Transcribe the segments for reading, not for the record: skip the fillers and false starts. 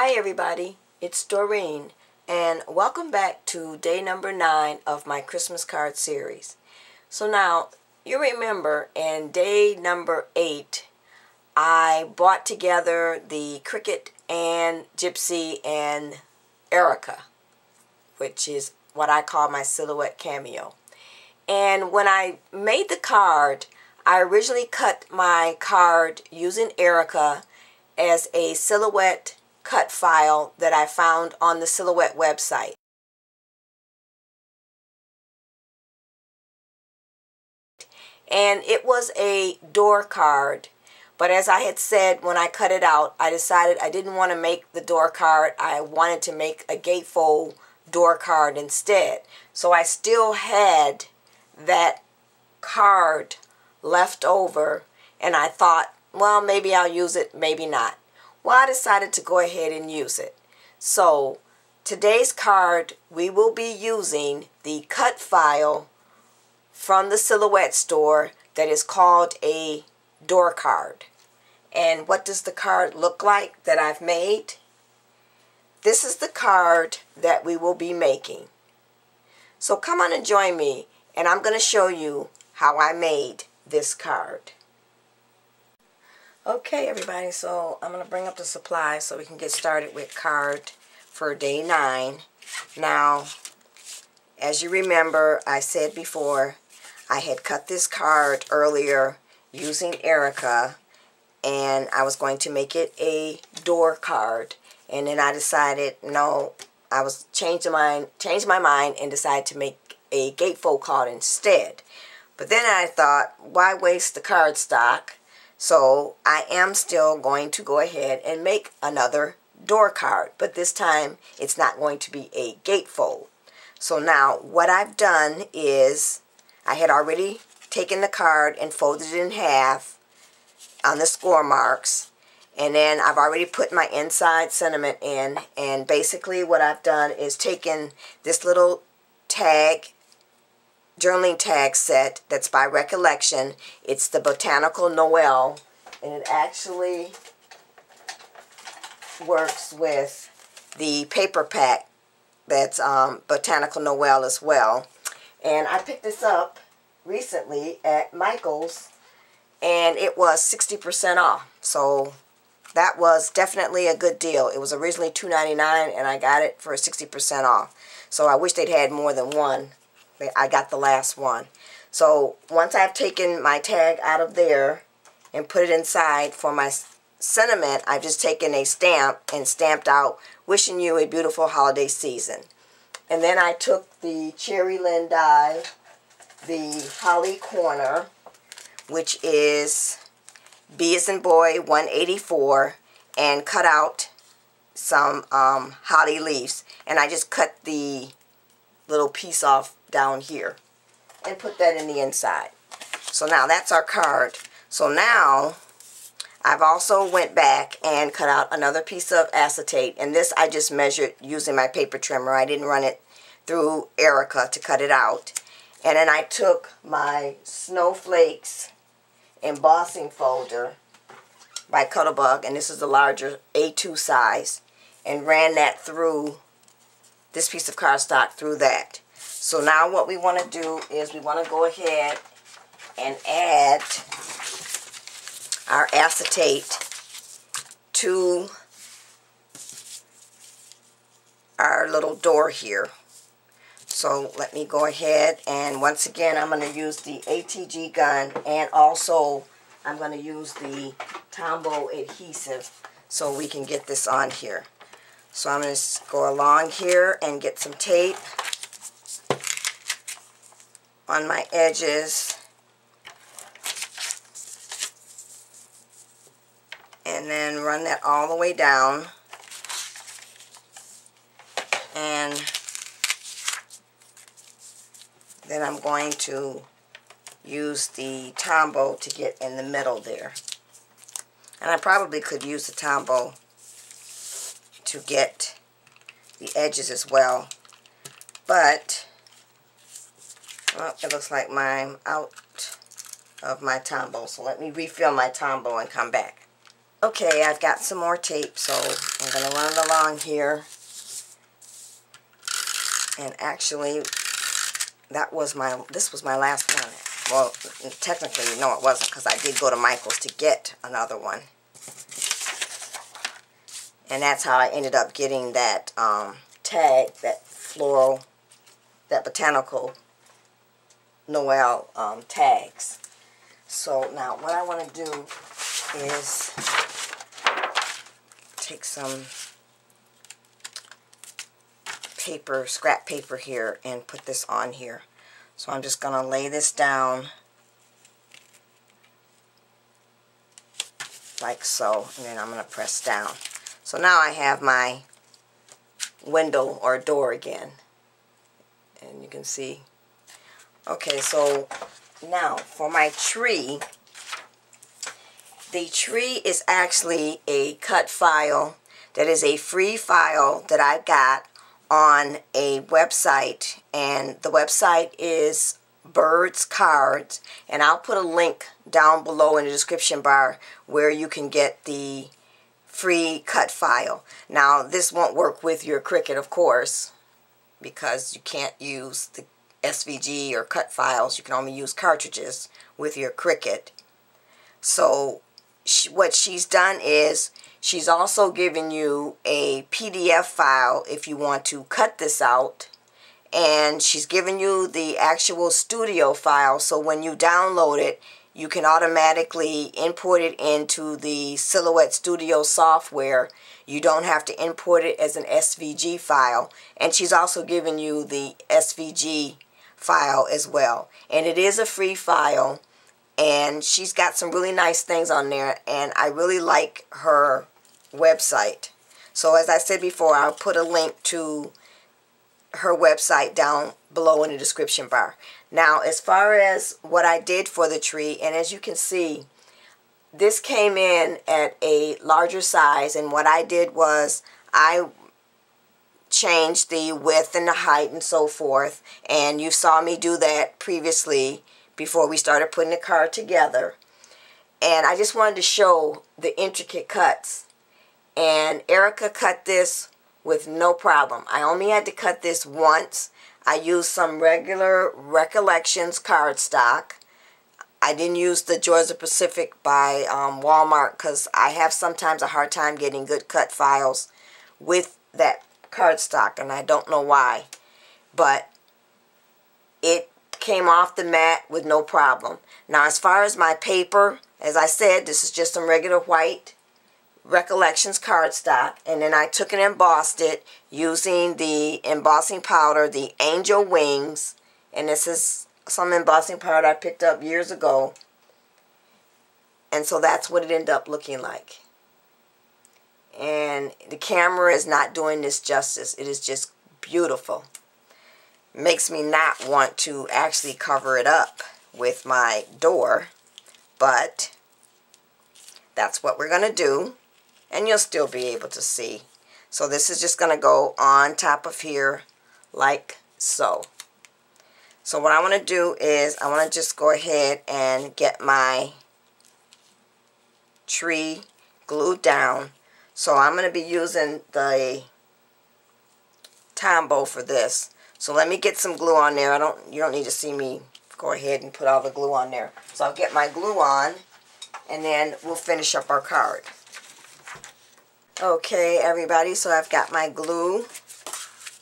Hi everybody, it's Doreen and welcome back to day number 9 of my Christmas card series. So now, you remember in day number 8 I brought together the Cricket and Gypsy and Erica, which is what I call my silhouette cameo. And when I made the card, I originally cut my card using Erica as a silhouette cut file that I found on the Silhouette website. And it was a door card, but as I had said when I cut it out, I decided I didn't want to make the door card. I wanted to make a gatefold door card instead. So I still had that card left over, and I thought, well, maybe I'll use it, maybe not. Well, I decided to go ahead and use it. So today's card, we will be using the cut file from the Silhouette store that is called a door card. And what does the card look like that I've made? This is the card that we will be making. So come on and join me, and I'm going to show you how I made this card. Okay everybody, so I'm going to bring up the supplies so we can get started with card for day 9. Now, as you remember, I said before, I had cut this card earlier using Erica, and I was going to make it a door card. And then I decided, no, I was changed my mind and decided to make a gatefold card instead. But then I thought, why waste the card stock? So I am still going to go ahead and make another door card, but this time it's not going to be a gatefold. So now what I've done is I had already taken the card and folded it in half on the score marks, and then I've already put my inside sentiment in, and basically what I've done is taken this little tag, journaling tag set that's by Recollection. It's the Botanical Noel, and it actually works with the paper pack that's Botanical Noel as well. And I picked this up recently at Michael's, and it was 60% off. So that was definitely a good deal. It was originally $2.99 and I got it for 60% off. So I wish they'd had more than one. I got the last one. So once I've taken my tag out of there and put it inside for my sentiment, I've just taken a stamp and stamped out, wishing you a beautiful holiday season. And then I took the Cherry Lynn die, the Holly Corner, which is B as in boy 184, and cut out some holly leaves. And I just cut the little piece off down here and put that in the inside. So now that's our card. So now I've also went back and cut out another piece of acetate, and this I just measured using my paper trimmer. I didn't run it through Erica to cut it out. And then I took my Snowflakes embossing folder by Cuttlebug, and this is the larger A2 size, and ran that through this piece of cardstock through that. So now what we want to do is we want to go ahead and add our acetate to our little door here. So let me go ahead, and once again I'm going to use the ATG gun, and also I'm going to use the Tombow adhesive so we can get this on here. So I'm going to go along here and get some tape on my edges, and then run that all the way down, and then I'm going to use the Tombow to get in the middle there. And I probably could use the Tombow to get the edges as well, but well, it looks like I'm out of my Tombow, so let me refill my Tombow and come back. Okay, I've got some more tape, so I'm going to run it along here. And actually, this was my last one. Well, technically, no it wasn't, because I did go to Michael's to get another one. And that's how I ended up getting that tag, that floral, that botanical Noel tags. So now what I want to do is take some paper, scrap paper here, and put this on here. So I'm just going to lay this down like so, and then I'm going to press down. So now I have my window or door again, and you can see. Okay, so now for my tree, the tree is actually a cut file that is a free file that I got on a website, and the website is Birds Cards, and I'll put a link down below in the description bar where you can get the free cut file. Now this won't work with your Cricut, of course, because you can't use the SVG or cut files. You can only use cartridges with your Cricut. So what she's done is she's also given you a PDF file if you want to cut this out, and she's given you the actual studio file, so when you download it you can automatically import it into the Silhouette Studio software. You don't have to import it as an SVG file, and she's also given you the SVG file as well, and it is a free file, and she's got some really nice things on there, and I really like her website. So as I said before, I'll put a link to her website down below in the description bar. Now as far as what I did for the tree, and as you can see, this came in at a larger size, and what I did was I changed the width and the height and so forth, and you saw me do that previously before we started putting the card together. And I just wanted to show the intricate cuts, and Erica cut this with no problem. I only had to cut this once. I used some regular Recollections cardstock. I didn't use the Georgia Pacific by Walmart because I have sometimes a hard time getting good cut files with that cardstock, and I don't know why. But it came off the mat with no problem. Now as far as my paper, as I said, this is just some regular white Recollections cardstock, and then I took and embossed it using the embossing powder, the Angel Wings, and this is some embossing powder I picked up years ago, and so that's what it ended up looking like. And the camera is not doing this justice. It is just beautiful. Makes me not want to actually cover it up with my door, but that's what we're going to do, and you'll still be able to see. So this is just going to go on top of here like so. So what I want to do is I want to just go ahead and get my tree glued down. So I'm going to be using the Tombow for this. So let me get some glue on there. You don't need to see me go ahead and put all the glue on there. So I'll get my glue on, and then we'll finish up our card. Okay, everybody, so I've got my glue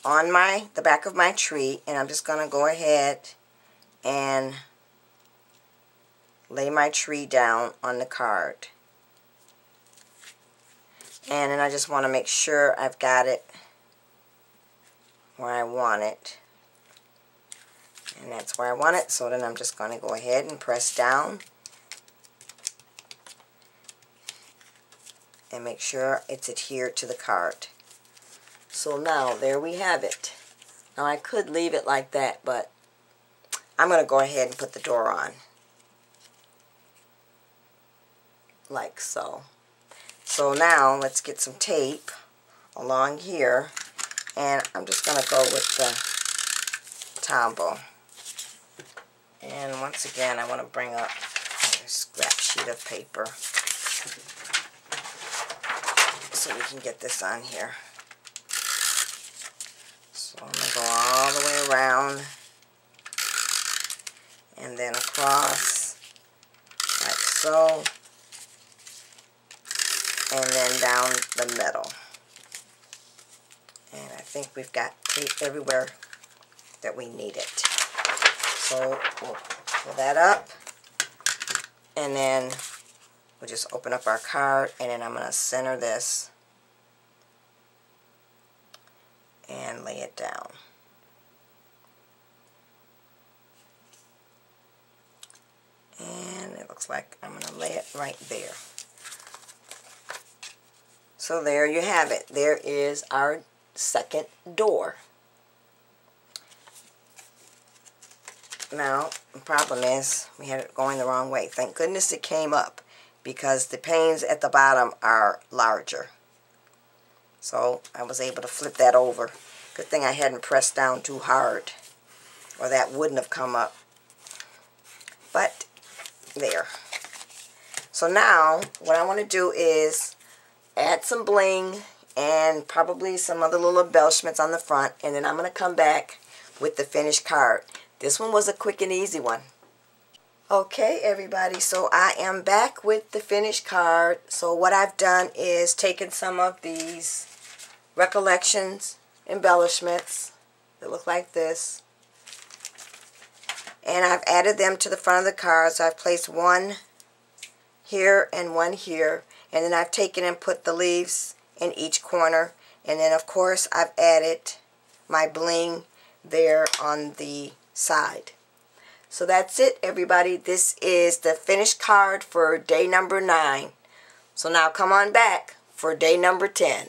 on the back of my tree, and I'm just going to go ahead and lay my tree down on the card. And then I just want to make sure I've got it where I want it. And that's where I want it, so then I'm just going to go ahead and press down and make sure it's adhered to the card. So now there we have it. Now I could leave it like that, but I'm going to go ahead and put the door on like so. So now let's get some tape along here, and I'm just going to go with the Tombow. And once again, I want to bring up a scrap sheet of paper. so we can get this on here. So I'm going to go all the way around and then across like so, and then down the middle. And I think we've got tape everywhere that we need it. So we'll pull that up, and then we'll just open up our card, and then I'm going to center this and lay it down. And it looks like I'm going to lay it right there. So there you have it. There is our second door. Now, the problem is we had it going the wrong way. Thank goodness it came up, because the panes at the bottom are larger. So I was able to flip that over. Good thing I hadn't pressed down too hard, or that wouldn't have come up. But there. So now what I want to do is add some bling and probably some other little embellishments on the front, and then I'm going to come back with the finished card. This one was a quick and easy one. Okay, everybody, so I am back with the finished card. So what I've done is taken some of these recollections embellishments that look like this, and I've added them to the front of the card. So I've placed one here and one here, and then I've taken and put the leaves in each corner, and then of course I've added my bling there on the side. So that's it, everybody. This is the finished card for day number 9. So now come on back for day number 10.